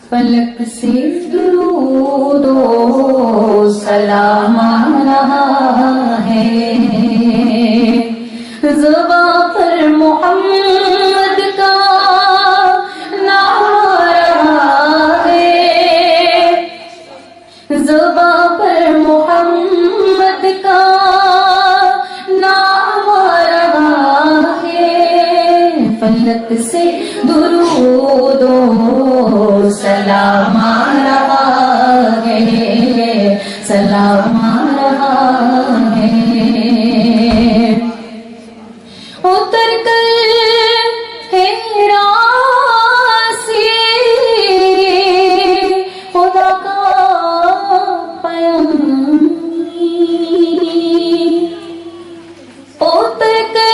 فلک سے درود و سلام آ رہا ہے، زباں پر محمد کا نام آ رہا ہے، زباں پر محمد کا نام آ رہا ہے، فلک سے درود و سلام آ رہا ہے، سلام آ رہا ہے، اتر کر حرا سے خدا کا پیغام، اتر کر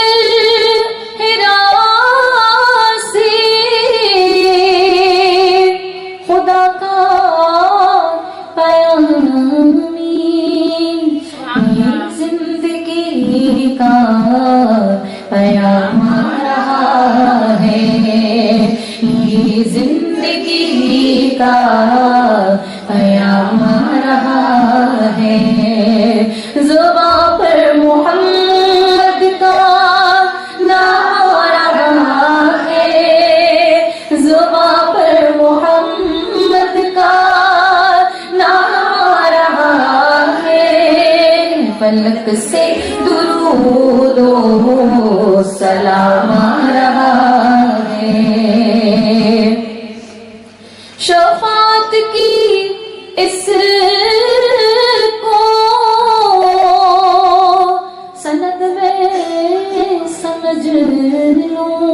حرا سے خدا کا پیغام، زندگی کا پیام آ رہا ہے، یہ زندگی کا پیام آ رہا ہے، زباں پر محمد کا نام آ رہا ہے، زباں پر محمد کا نام آ رہا ہے، فلک سے درود و سلام آ رہا ہے، شفاعت کی اس کو سند میں سمجھ لوں،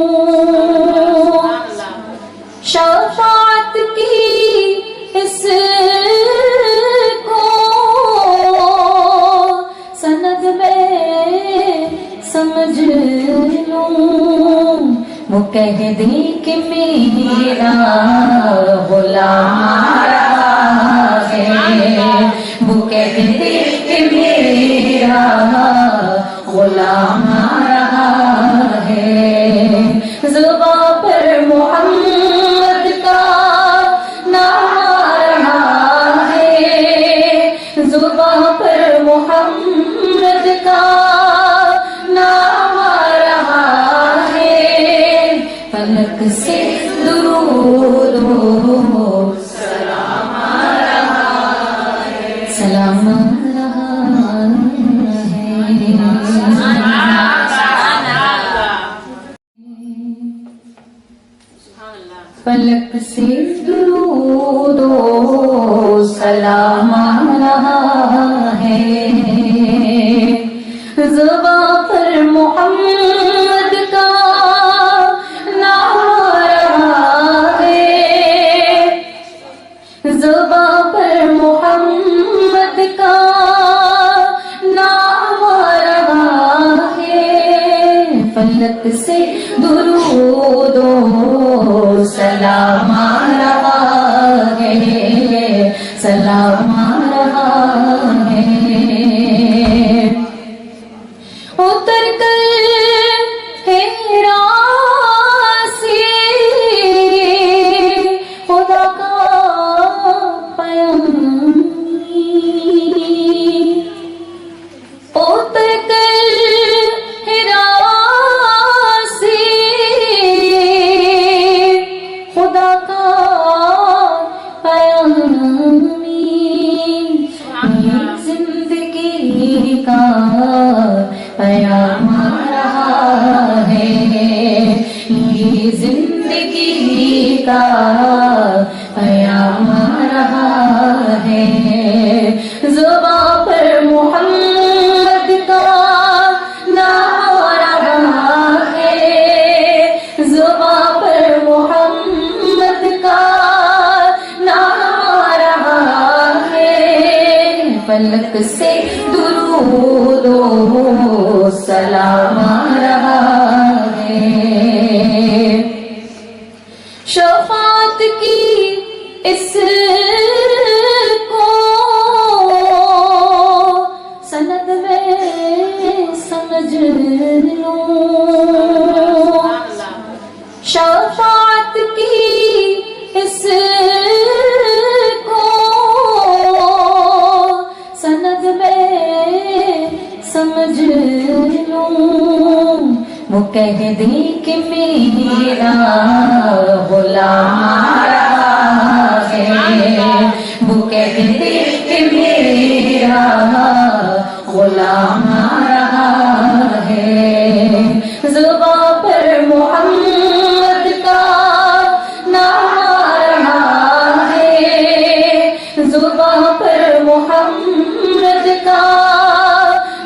شفاعت کی اس کو سند میں سمجھ لوں، وہ کہہ دے کہ میرا غلام آ رہا ہے، وہ کہہ دے کہ میرا غلام آ رہا ہے، زباں پر محمد کا نام آ رہا ہے، زباں پر محمد کا نام آ رہا ہے، فلک سے درود و سلام آ رہا ہے، سلام آ رہا ہے، فلک سے درود و سلام آ رہا ہے، زباں پر محمد کا نام آ رہا ہے، زباں پر محمد کا نام آ رہا ہے، فلک سے درود و سلام آ رہا ہے، سلام آ رہا ہے، اتر کر حرا سے خدا کا پیغام، اتر کر حرا سے خدا کا پیغام، یہ زندگی کا پیام آ رہا ہے، یہ زندگی کا پیام آ رہا ہے، زباں پر محمد کا نام آ رہا ہے، زباں پر محمد کا نام آ رہا ہے، فلک سے درود و سلام آ رہا ہے، شفاعت کی اس کو سند میں سمجھ لوں، شفاعت طاعت کی اس کو سند میں سمجھ لوں، وہ کہہ دے کہ میرا غلام آ رہا ہے، وہ کہہ دے کہ میرا غلام آ رہا ہے، زباں پر محمد کا نام آ رہا ہے، زباں پر محمد کا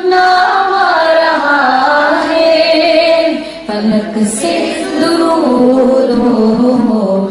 نام آ رہا ہے، فلک سے درود ہو